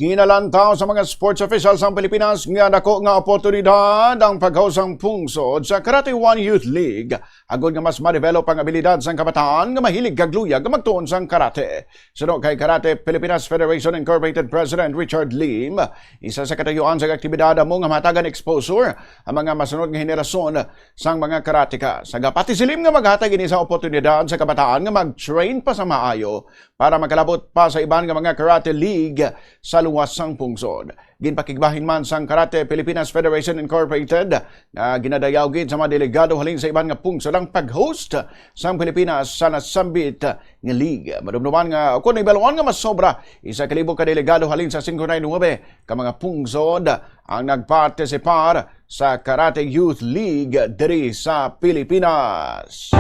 Ginalantaw sa mga sports officials ng Pilipinas nga dako nga oportunidad ang paghawsang pungsod sa Karate 1 Youth League agod nga mas ma-develop ang abilidad sang kabataan nga mahilig kagluyag nga magtuon sang karate. Suno kay Karate Pilipinas Federation Incorporated President Richard Lim, isa sa katayuan sa aktibidad mo nga matagan exposure ang mga masunod nga henerasyon sang mga karateka. Sagapati si Lim nga maghatag ini sa oportunidad sa kabataan nga mag-train pa sa maayo para makalabot pa sa iban nga mga karate league sa luwas sang pungsod. Ginpakigbahin man sang Karate Pilipinas Federation Incorporated na ginadayaw gid sa mga delegado halin sa iban nga pungsod ang pag-host sang Pilipinas sa nasambit nga league. Madumduman nga kung ibaluan nga mas sobra, 1,000 ka delegado halin sa 599 ka mga pungsod ang nagpartisipar sa Karate Youth League diri sa Pilipinas.